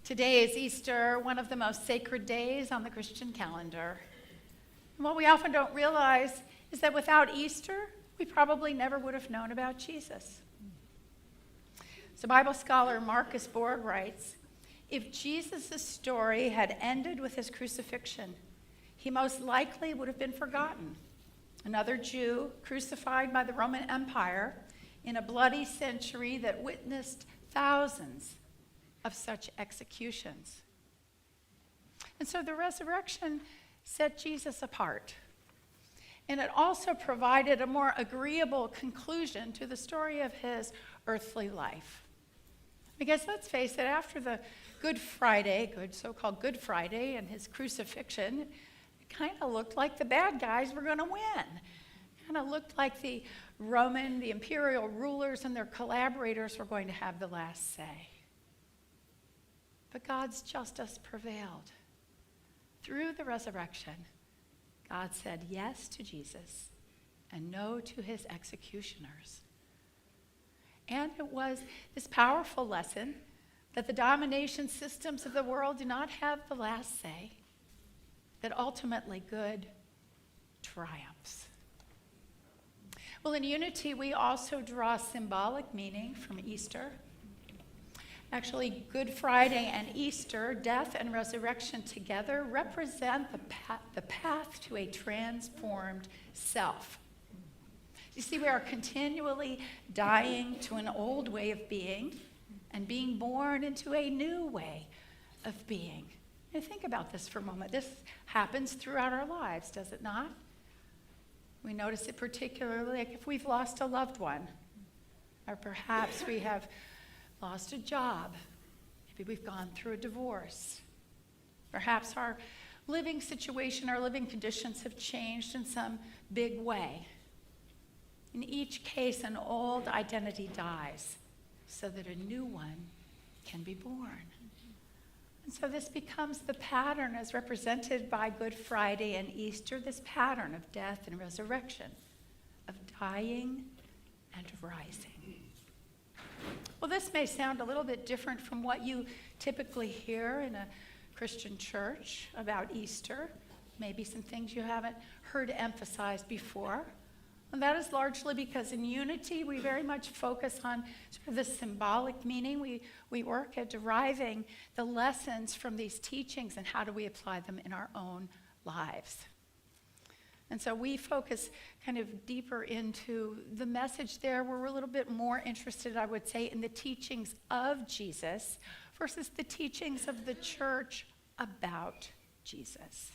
Today is Easter, one of the most sacred days on the Christian calendar. And what we often don't realize is that without Easter, we probably never would have known about Jesus. So Bible scholar Marcus Borg writes, if Jesus' story had ended with his crucifixion, he most likely would have been forgotten. Another Jew crucified by the Roman Empire in a bloody century that witnessed thousands of such executions. And so the resurrection set Jesus apart. And it also provided a more agreeable conclusion to the story of his earthly life. Because let's face it, after the so-called Good Friday and his crucifixion, it kind of looked like the bad guys were going to win. It kind of looked like the imperial rulers and their collaborators were going to have the last say. But God's justice prevailed. Through the resurrection, God said yes to Jesus and no to his executioners. And it was this powerful lesson that the domination systems of the world do not have the last say, that ultimately good triumphs. Well, in Unity, we also draw symbolic meaning from Easter. Actually, Good Friday and Easter, death and resurrection together, represent the path to a transformed self. You see, we are continually dying to an old way of being and being born into a new way of being. And think about this for a moment. This happens throughout our lives, does it not? We notice it particularly like if we've lost a loved one, or perhaps we have lost a job. Maybe we've gone through a divorce. Perhaps our living situation, our living conditions have changed in some big way. In each case, an old identity dies so that a new one can be born. And so this becomes the pattern as represented by Good Friday and Easter, this pattern of death and resurrection, of dying and rising. Well, this may sound a little bit different from what you typically hear in a Christian church about Easter. Maybe some things you haven't heard emphasized before. And that is largely because in Unity, we very much focus on sort of the symbolic meaning. We work at deriving the lessons from these teachings and how do we apply them in our own lives. And so we focus kind of deeper into the message there. We're a little bit more interested, I would say, in the teachings of Jesus versus the teachings of the church about Jesus.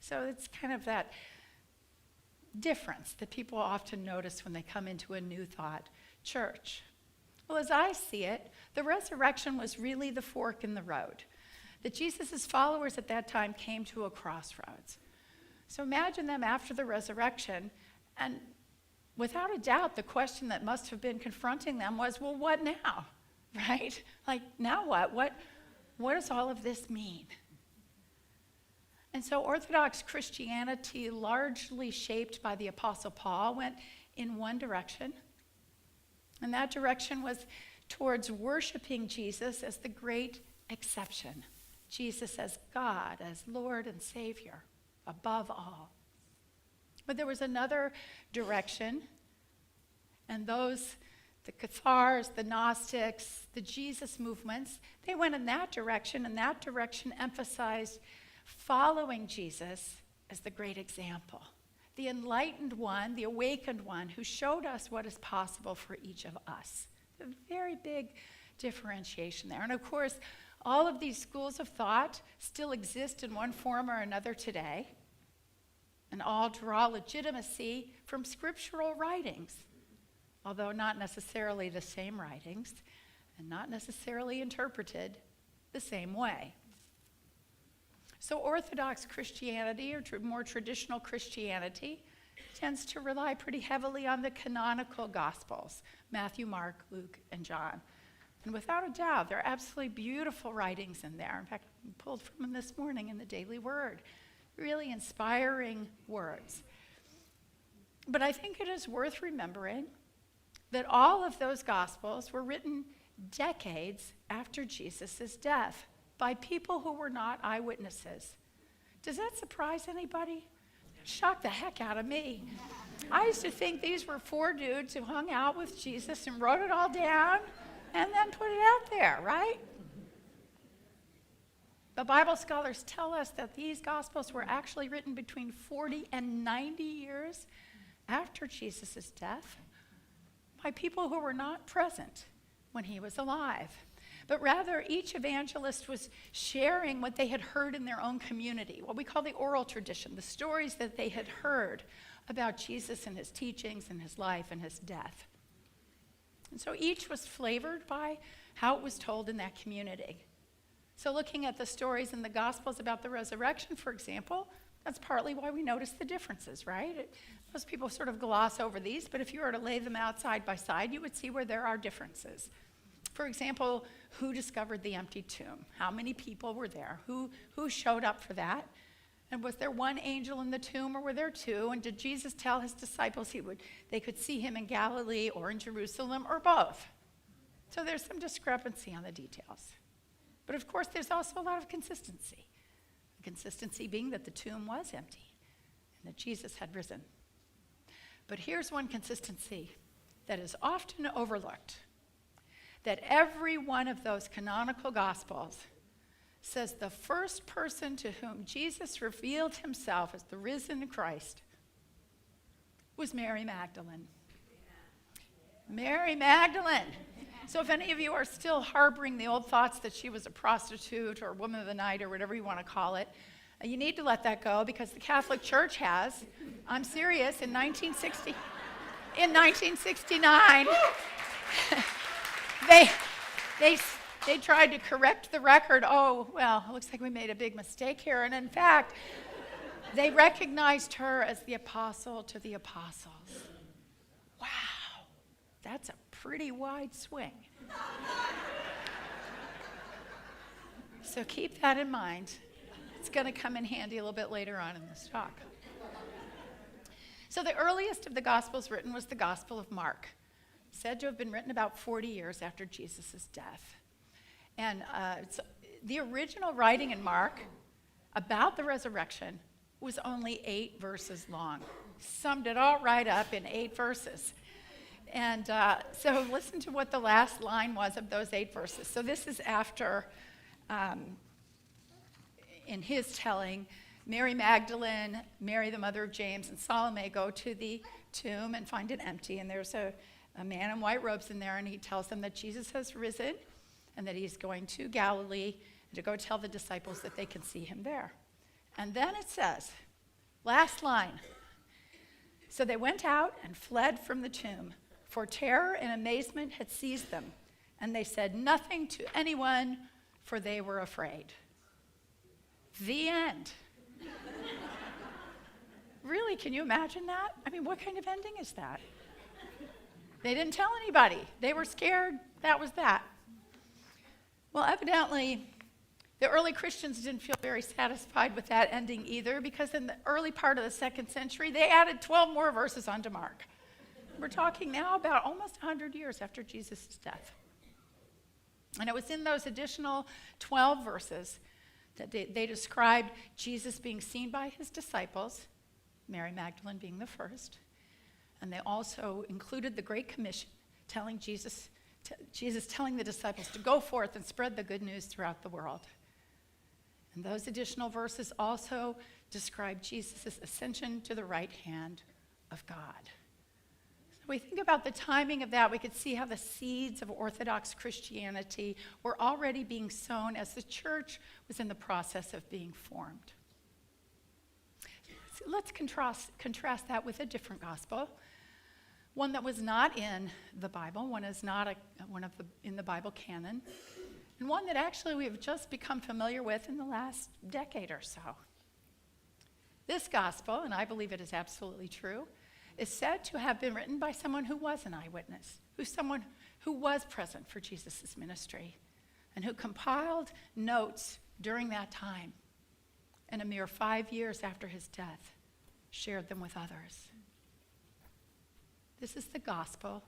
So it's kind of that difference that people often notice when they come into a New Thought church. Well, as I see it, the resurrection was really the fork in the road. That Jesus' followers at that time came to a crossroads. So imagine them after the resurrection, and without a doubt, the question that must have been confronting them was, well, what now, right? Like, now what? What does all of this mean? And so Orthodox Christianity, largely shaped by the Apostle Paul, went in one direction, and that direction was towards worshiping Jesus as the great exception, Jesus as God, as Lord and Savior. Above all. But there was another direction, and the Cathars, the Gnostics, the Jesus movements, they went in that direction, and that direction emphasized following Jesus as the great example, the enlightened one, the awakened one who showed us what is possible for each of us. A very big differentiation there. And of course, all of these schools of thought still exist in one form or another today, and all draw legitimacy from scriptural writings, although not necessarily the same writings and not necessarily interpreted the same way. So Orthodox Christianity, or more traditional Christianity, tends to rely pretty heavily on the canonical Gospels, Matthew, Mark, Luke, and John. And without a doubt, there are absolutely beautiful writings in there. In fact, I pulled from them this morning in the Daily Word. Really inspiring words. But I think it is worth remembering that all of those Gospels were written decades after Jesus' death. by people who were not eyewitnesses. Does that surprise anybody? It shocked the heck out of me. I used to think these were 4 dudes who hung out with Jesus and wrote it all down and then put it out there, right? But Bible scholars tell us that these Gospels were actually written between 40 and 90 years after Jesus' death by people who were not present when he was alive. But rather, each evangelist was sharing what they had heard in their own community, what we call the oral tradition, the stories that they had heard about Jesus and his teachings and his life and his death. And so each was flavored by how it was told in that community. So looking at the stories in the Gospels about the resurrection, for example, that's partly why we notice the differences, right? Most people sort of gloss over these, but if you were to lay them out side by side, you would see where there are differences. For example, who discovered the empty tomb? How many people were there? Who showed up for that? And was there one angel in the tomb, or were there 2? And did Jesus tell his disciples they could see him in Galilee or in Jerusalem, or both? So there's some discrepancy on the details. But of course, there's also a lot of consistency. The consistency being that the tomb was empty and that Jesus had risen. But here's one consistency that is often overlooked, that every one of those canonical Gospels says the first person to whom Jesus revealed himself as the risen Christ was Mary Magdalene. Mary Magdalene. So if any of you are still harboring the old thoughts that she was a prostitute or a woman of the night or whatever you want to call it, you need to let that go, because the Catholic Church has. I'm serious. In 1969, they tried to correct the record. Oh, well, it looks like we made a big mistake here. And in fact, they recognized her as the apostle to the apostles. Wow, that's a pretty wide swing. So keep that in mind. It's going to come in handy a little bit later on in this talk. So the earliest of the Gospels written was the Gospel of Mark, said to have been written about 40 years after Jesus' death. And the original writing in Mark about the resurrection was only 8 verses long. Summed it all right up in 8 verses. And so listen to what the last line was of those 8 verses. So this is after, in his telling, Mary Magdalene, Mary the mother of James, and Salome go to the tomb and find it empty. And there's a man in white robes in there, and he tells them that Jesus has risen and that he's going to Galilee to go tell the disciples that they can see him there. And then it says, last line, so they went out and fled from the tomb, for terror and amazement had seized them, and they said nothing to anyone, for they were afraid. The end. Really, can you imagine that? I mean, what kind of ending is that? They didn't tell anybody. They were scared. That was that. Well, evidently, the early Christians didn't feel very satisfied with that ending either, because in the early part of the 2nd century, they added 12 more verses onto Mark. We're talking now about almost 100 years after Jesus' death. And it was in those additional 12 verses that they described Jesus being seen by his disciples, Mary Magdalene being the first. And they also included the Great Commission, telling Jesus telling the disciples to go forth and spread the good news throughout the world. And those additional verses also describe Jesus' ascension to the right hand of God. So we think about the timing of that, we could see how the seeds of Orthodox Christianity were already being sown as the church was in the process of being formed. So let's contrast that with a different gospel, one that was not in the Bible, one is not in the Bible canon, and one that actually we have just become familiar with in the last decade or so. This gospel, and I believe it is absolutely true, is said to have been written by someone who was an eyewitness, someone who was present for Jesus' ministry, and who compiled notes during that time, and a mere 5 years after his death, shared them with others. This is the gospel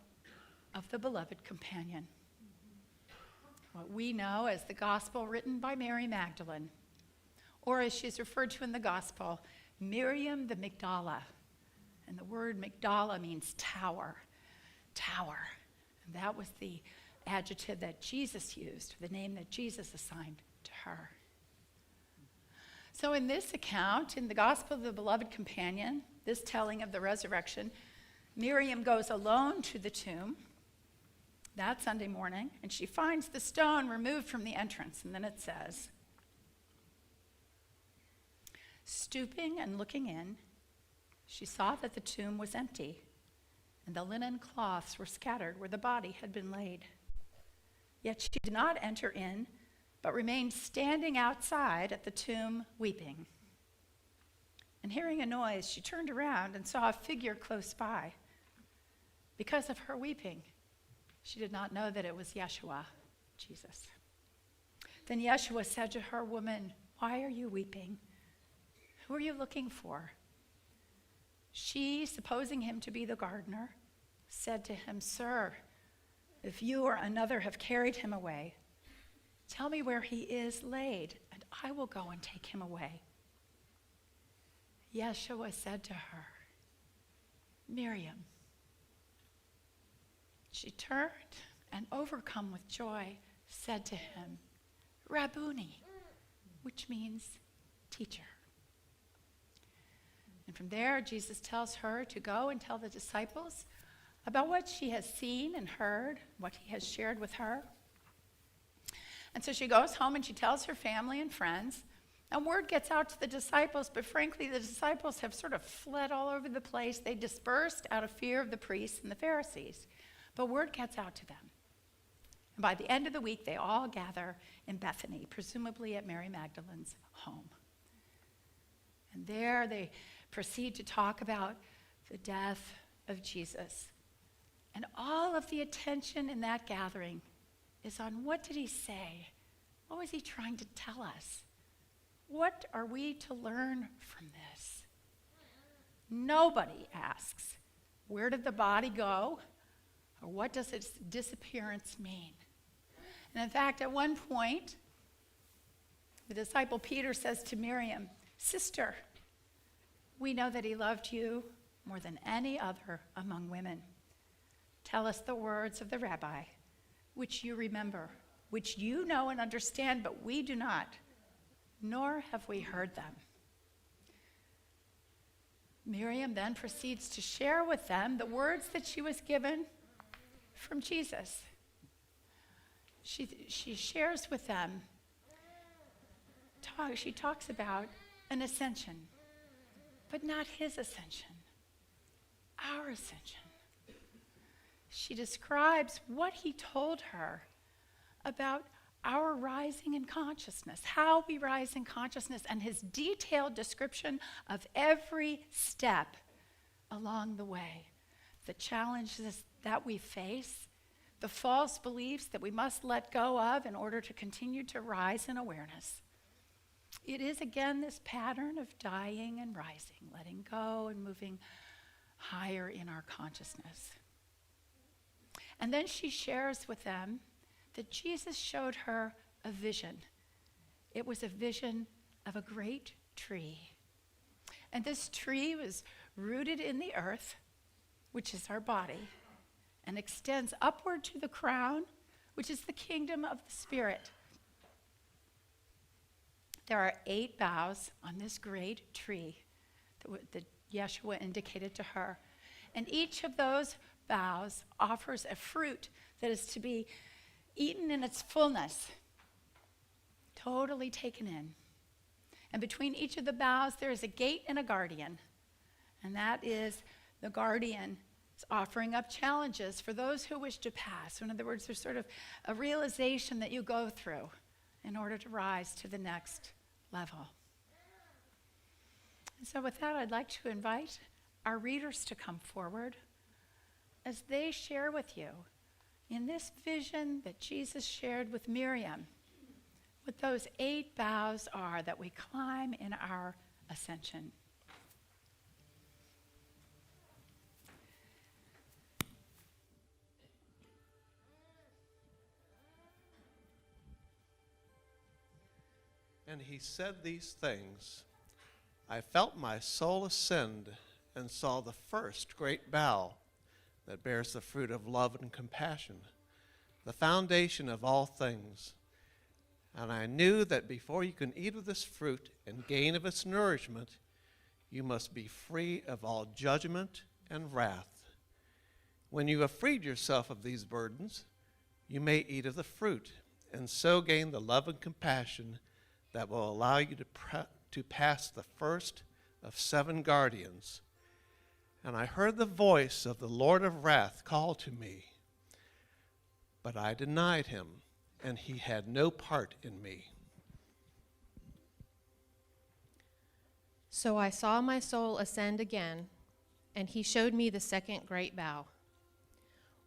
of the beloved companion. what we know as the gospel written by Mary Magdalene, or as she's referred to in the gospel, Miriam the Magdala. And the word Magdala means tower, tower. And that was the adjective that Jesus used, the name that Jesus assigned to her. So in this account, in the Gospel of the Beloved Companion, this telling of the resurrection, Miriam goes alone to the tomb that Sunday morning, and she finds the stone removed from the entrance. And then it says, stooping and looking in, she saw that the tomb was empty, and the linen cloths were scattered where the body had been laid. Yet she did not enter in, but remained standing outside at the tomb weeping. And hearing a noise, she turned around and saw a figure close by. Because of her weeping, she did not know that it was Yeshua, Jesus. Then Yeshua said to her, "Woman, why are you weeping? Who are you looking for?" She, supposing him to be the gardener, said to him, "Sir, if you or another have carried him away, tell me where he is laid, and I will go and take him away." Yeshua said to her, "Miriam." She turned and, overcome with joy, said to him, "Rabboni," which means teacher. And from there, Jesus tells her to go and tell the disciples about what she has seen and heard, what he has shared with her. And so she goes home and she tells her family and friends, and word gets out to the disciples, but frankly, the disciples have sort of fled all over the place. They dispersed out of fear of the priests and the Pharisees, but word gets out to them. And by the end of the week, they all gather in Bethany, presumably at Mary Magdalene's home. And there they proceed to talk about the death of Jesus. And all of the attention in that gathering is on what did he say? What was he trying to tell us? What are we to learn from this? Nobody asks, where did the body go? Or what does its disappearance mean? And in fact, at one point, the disciple Peter says to Miriam, "Sister, we know that he loved you more than any other among women. Tell us the words of the rabbi, which you remember, which you know and understand, but we do not, nor have we heard them." Miriam then proceeds to share with them the words that she was given from Jesus. She shares with them, she talks about an ascension, but not his ascension, our ascension. She describes what he told her about our rising in consciousness, how we rise in consciousness, and his detailed description of every step along the way, the challenges that we face, the false beliefs that we must let go of in order to continue to rise in awareness. It is, again, this pattern of dying and rising, letting go and moving higher in our consciousness. And then she shares with them that Jesus showed her a vision. It was a vision of a great tree. And this tree was rooted in the earth, which is our body, and extends upward to the crown, which is the kingdom of the Spirit. There are 8 boughs on this great tree that Yeshua indicated to her. And each of those boughs offers a fruit that is to be eaten in its fullness, totally taken in. And between each of the boughs, there is a gate and a guardian. And that is the guardian is offering up challenges for those who wish to pass. In other words, there's sort of a realization that you go through in order to rise to the next level. And so with that, I'd like to invite our readers to come forward as they share with you in this vision that Jesus shared with Miriam what those 8 boughs are that we climb in our ascension. And he said these things. I felt my soul ascend and saw the first great bough that bears the fruit of love and compassion, the foundation of all things. And I knew that before you can eat of this fruit and gain of its nourishment, you must be free of all judgment and wrath. When you have freed yourself of these burdens, you may eat of the fruit and so gain the love and compassion that will allow you to pass the first of 7 guardians. And I heard the voice of the Lord of wrath call to me, but I denied him, and he had no part in me. So I saw my soul ascend again, and he showed me the second great bough,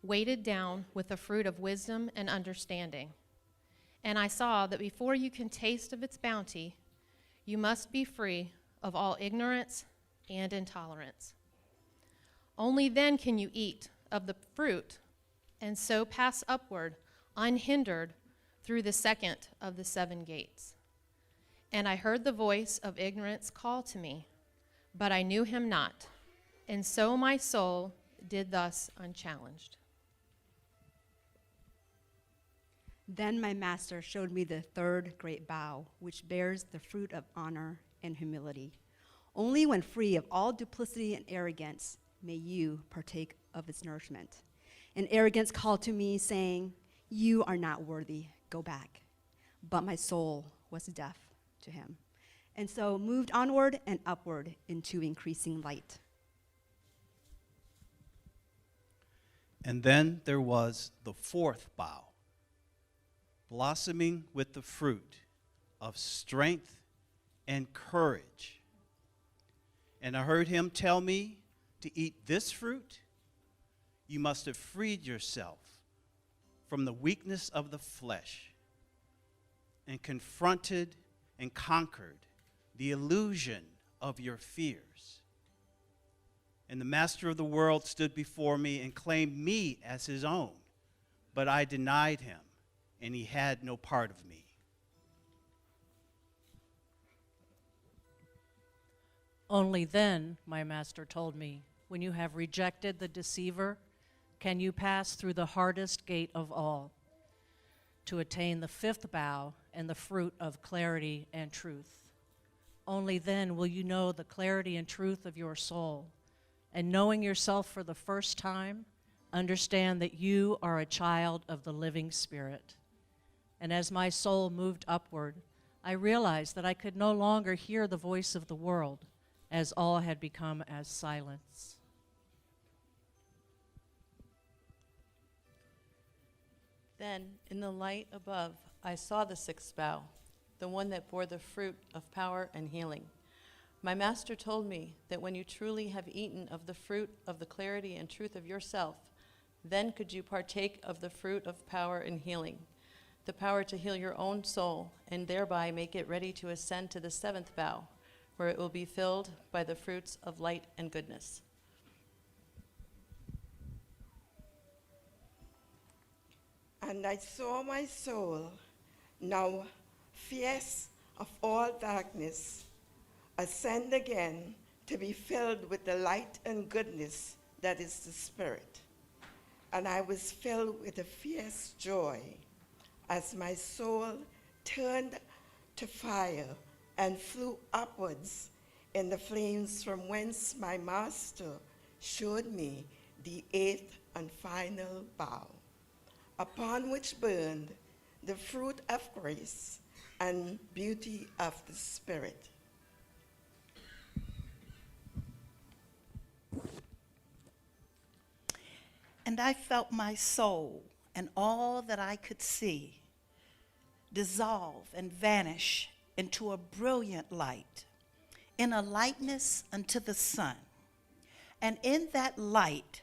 weighted down with the fruit of wisdom and understanding. And I saw that before you can taste of its bounty, you must be free of all ignorance and intolerance. Only then can you eat of the fruit and so pass upward unhindered through the second of the 7 gates. And I heard the voice of ignorance call to me, but I knew him not, and so my soul did thus unchallenged. Then my master showed me the third great bough, which bears the fruit of honor and humility. Only when free of all duplicity and arrogance may you partake of its nourishment. And arrogance called to me, saying, you are not worthy, go back. But my soul was deaf to him, and so moved onward and upward into increasing light. And then there was the 4th bough, blossoming with the fruit of strength and courage. And I heard him tell me, to eat this fruit, you must have freed yourself from the weakness of the flesh and confronted and conquered the illusion of your fears. And the master of the world stood before me and claimed me as his own, but I denied him, and he had no part of me. Only then, my master told me, when you have rejected the deceiver, can you pass through the hardest gate of all to attain the 5th bough and the fruit of clarity and truth. Only then will you know the clarity and truth of your soul, and knowing yourself for the first time, understand that you are a child of the living Spirit. And as my soul moved upward, I realized that I could no longer hear the voice of the world, as all had become as silence. Then, in the light above, I saw the 6th bough, the one that bore the fruit of power and healing. My master told me that when you truly have eaten of the fruit of the clarity and truth of yourself, then could you partake of the fruit of power and healing, the power to heal your own soul and thereby make it ready to ascend to the 7th bough, where it will be filled by the fruits of light and goodness. And I saw my soul, now fierce of all darkness, ascend again to be filled with the light and goodness that is the Spirit. And I was filled with a fierce joy as my soul turned to fire and flew upwards in the flames, from whence my master showed me the 8th and final bough, upon which burned the fruit of grace and beauty of the Spirit. And I felt my soul and all that I could see dissolve and vanish into a brilliant light, in a likeness unto the sun. And in that light,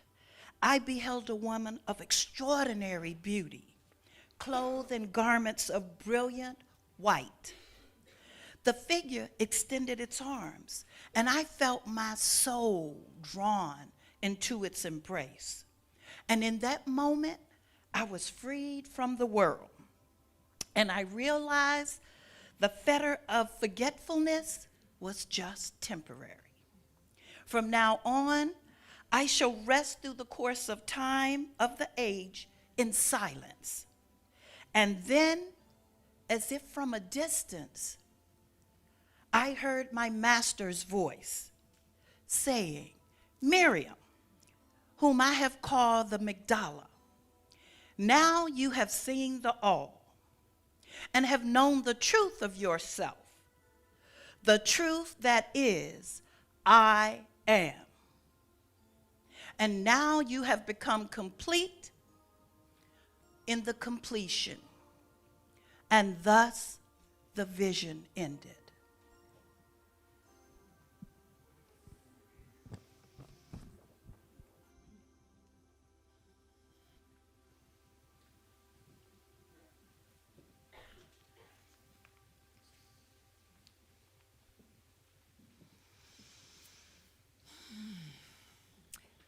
I beheld a woman of extraordinary beauty, clothed in garments of brilliant white. The figure extended its arms, and I felt my soul drawn into its embrace. And in that moment, I was freed from the world, and I realized the fetter of forgetfulness was just temporary. From now on, I shall rest through the course of time of the age in silence. And then, as if from a distance, I heard my master's voice saying, Miriam, whom I have called the Magdalene, now you have seen the all and have known the truth of yourself, the truth that is, I am. And now you have become complete in the completion. And thus the vision ended.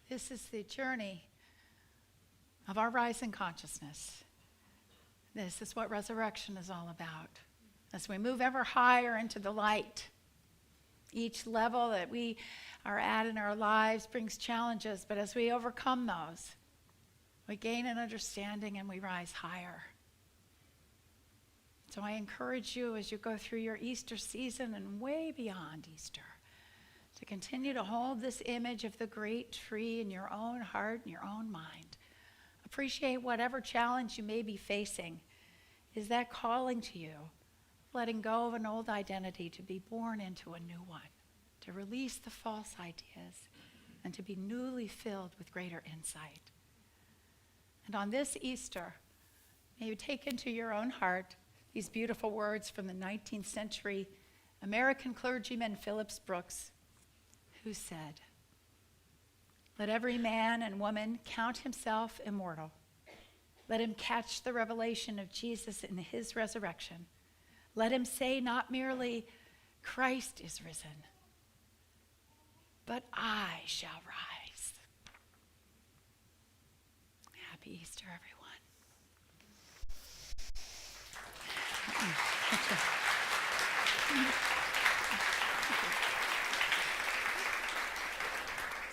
This is the journey of our rising consciousness. This is what resurrection is all about. As we move ever higher into the light, each level that we are at in our lives brings challenges, but as we overcome those, we gain an understanding and we rise higher. So I encourage you as you go through your Easter season and way beyond Easter, to continue to hold this image of the great tree in your own heart and your own mind. Appreciate whatever challenge you may be facing. Is that calling to you, letting go of an old identity to be born into a new one, to release the false ideas, and to be newly filled with greater insight. And on this Easter, may you take into your own heart these beautiful words from the 19th century American clergyman Phillips Brooks, who said, "Let every man and woman count himself immortal. Let him catch the revelation of Jesus in his resurrection. Let him say not merely, 'Christ is risen,' but 'I shall rise.'" Happy Easter, everyone.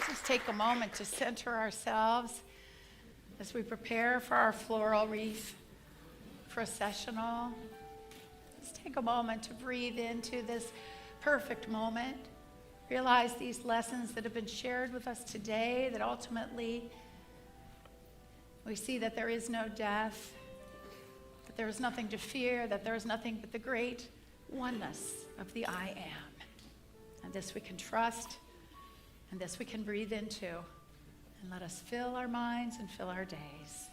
Just take a moment to center ourselves as we prepare for our floral wreath processional. Just take a moment to breathe into this perfect moment. Realize these lessons that have been shared with us today, that ultimately we see that there is no death, that there is nothing to fear, that there is nothing but the great oneness of the I am. And this we can trust, and this we can breathe into. And let us fill our minds and fill our days.